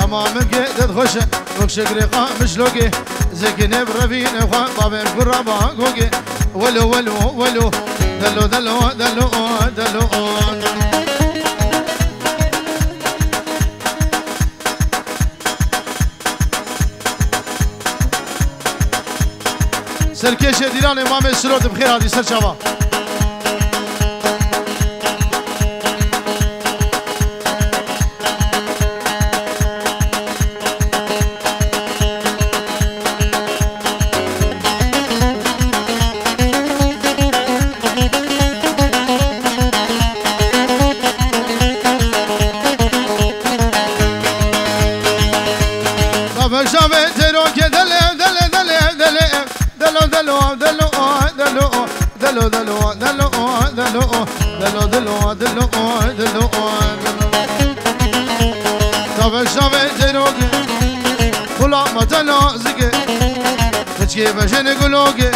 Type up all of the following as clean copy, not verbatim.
تمام كده خوشه وكشكري قامش لوكي زكني برفين اخوان بابين قربا قوكي ولو ولو ولو دلو دلو دلو دلو سركيش ديران امام السلوت بخير هذه سر شباب بجن قلوقي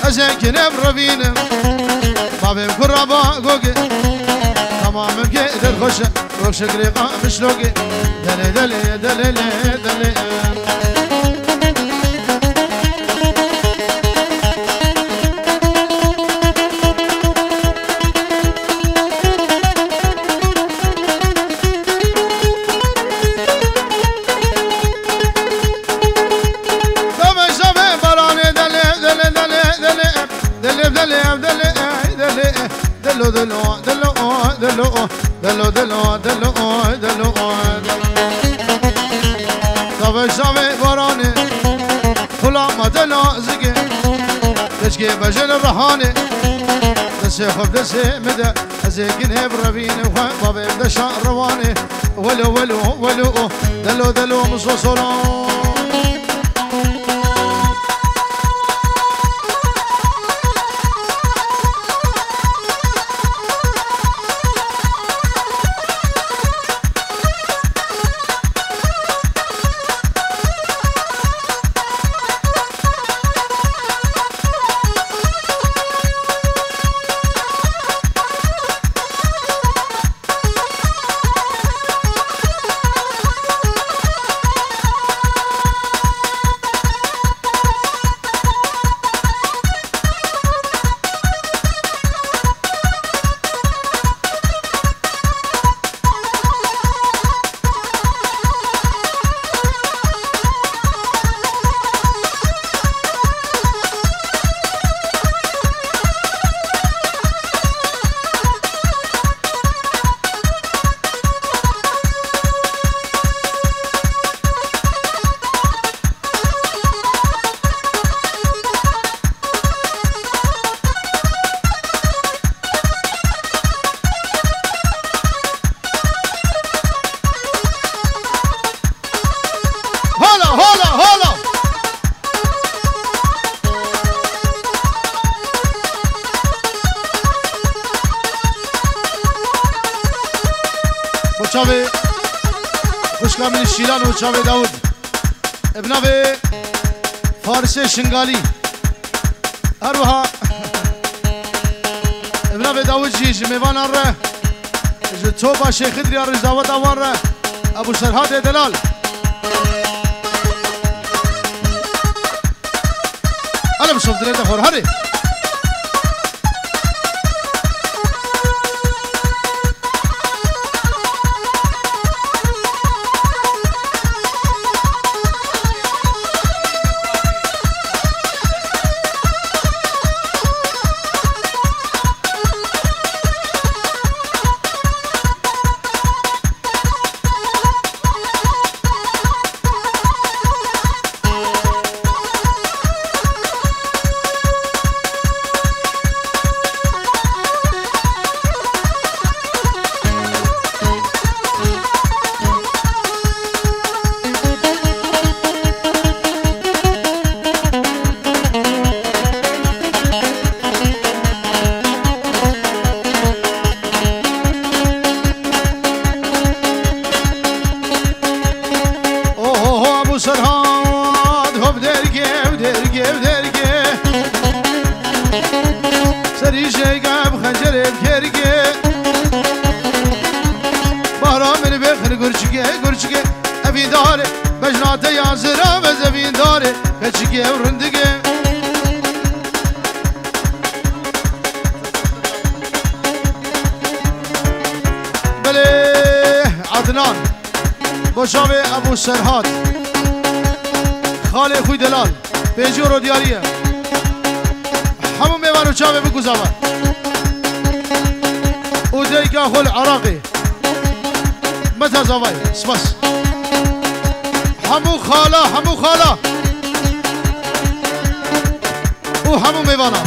أزكي نبربينا ما بين كربا قوقي تمام كده الخشة وشكري قامش لوقي دلي دلي دلي دلي دلو دلو دلو دلو دلو دلو دلو دلو طب شامي براني خلا ما دلو زقي تشكي بجل الرحاني دسي خب دسي مدى ازيكني بربيني وخان بابي بدشا رواني ولو ولو ولو دلو دلو مصوصولو وشاوي خوشكا من الشيلان وشاوي داود ابناوي فارس شنغالي اروها ابناوي داود جيش ميوان اره جتوبا شيخ دريا رجداوت اوان ابو شرحات دلال انا بشوف دريتا خور هاري زفین داره بجنات یازرا و زفین داره کچکی و رندگه بله عدنان باشاوه ابو سرحاد خاله خوی دلال پیجور و دیاریه همون میوانو چاوه بگوزاوه او دیگه خل عراقی متزاوی سپاس همو خاله او همو میوانا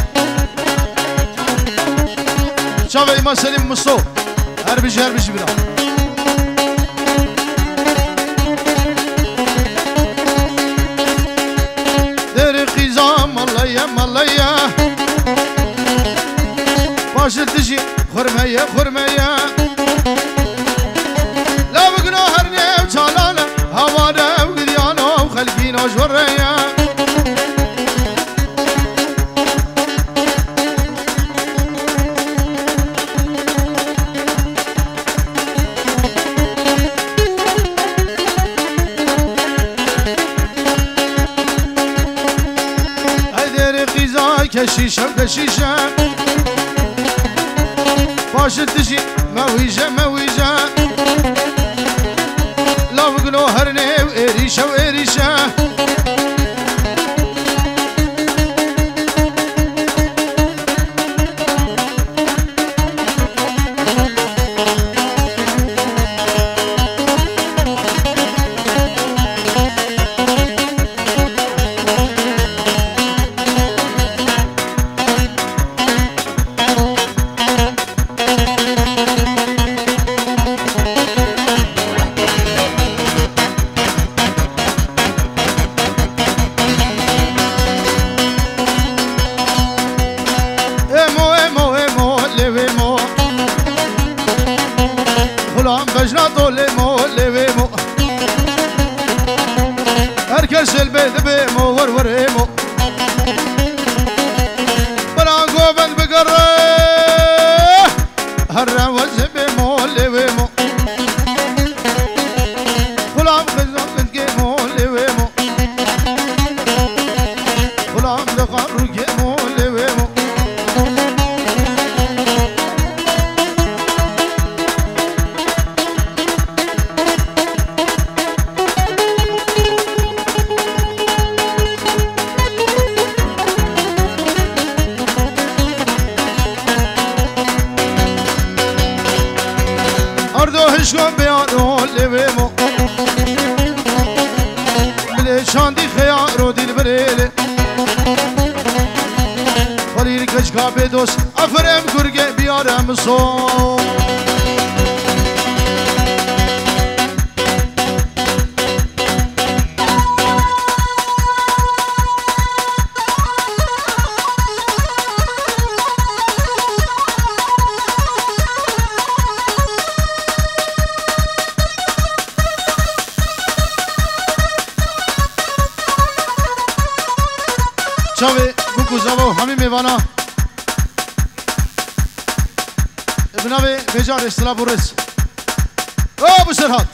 چاوه ایمان سلیم مستو هر بیشی بیرا در خیزام مالایه باشد تجی خرمه لا بقنا هرني وشالانا هوانا وقديانا وخلقينا وجوريا هيدير غيزا كشيشة باشد تجي مويجة لا بقلو هرني وإريشة هركش البيت بيمو وروريمو براغو بند بقره هرا وزي بيمو ليويمو غلام خزام بنت جيمو ليويمو غلام دقارو جيمو ليويمو هشكم بيانو لبيمو بلي شاندي خيارو ديل بريلي خليل كشكا بيدوس افرم كرقه بيارم صوم شاوه بکوزاو همین میوانا ابناوه بجار استلا بورس او بسرحات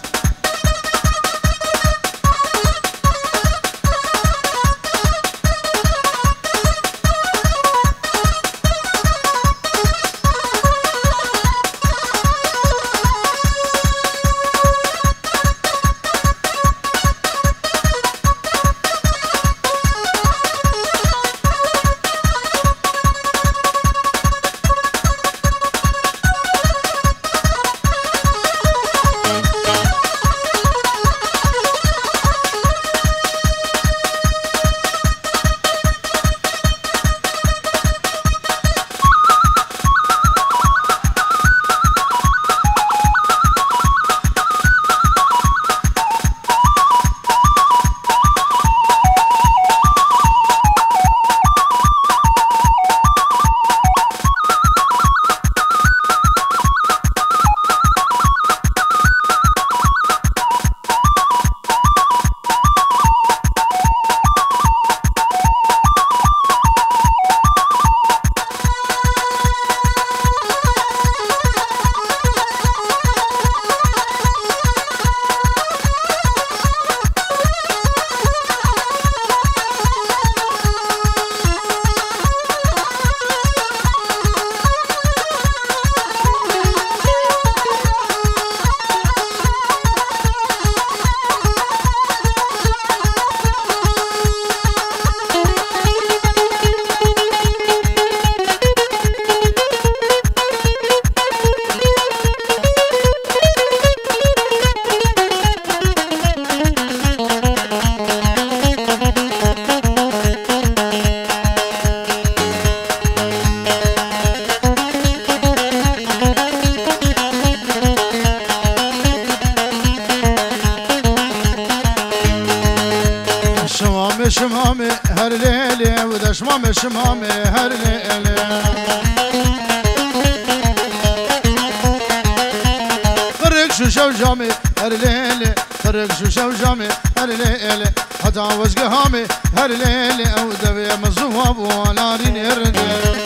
شمامي هر ليلة وده شمامي شمامي هر ليلة فرق شو شو جامي هر ليلة فرق شو شو جامي هر ليلة حتى وزقهامي هر ليلة او دبي مزواب ونارين هرني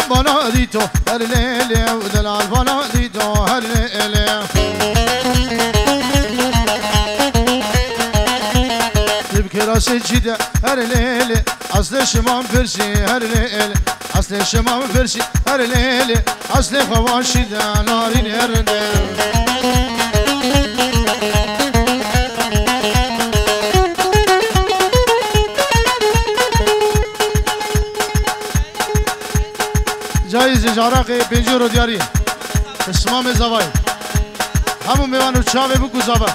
بانا دیتو هر لیله و دلال بانا دیتو هر لیله تبكي راسي جدا هر لیله اصل شمام فرشي هر لیله اصل شمام فرشي هر لیله اصل خواشي دا نارين هرنه جایز جارقه پنجو رو دیاری اسمام زوای همون میوانو چاوه بکو زابه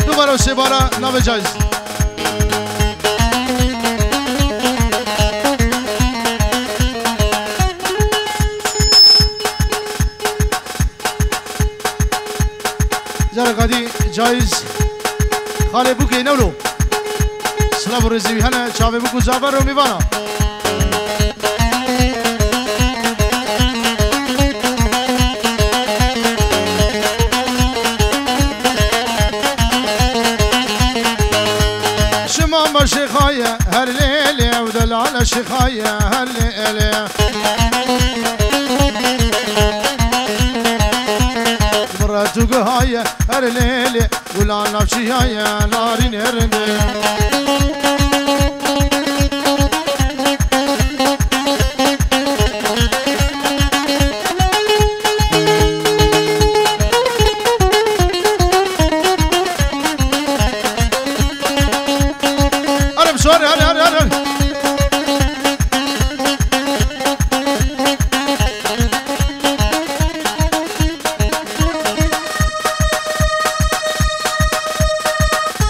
دو بارا و سه بارا نو جایز جارقه دی جایز خاله بوکی نولو سلام و رزیوی هنه چاوه بکو زابه رو میوانا شمام شخاية هر ليلة ودلال شخاية هر ليلة مراتو قهاية هر ليلة ولا نفسي هاية نارين هرني سوري هلا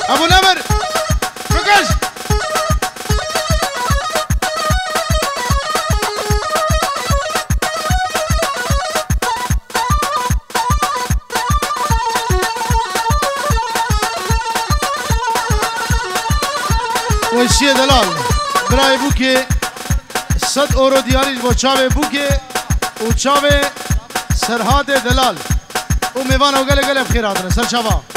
ابو نمر ركز وشي دلال برای بوکه 100 اورو دیاریش با چاوه بوکه و چاوه سرحاد دلال و میوان و گله گله بخیر آدره سر چاوا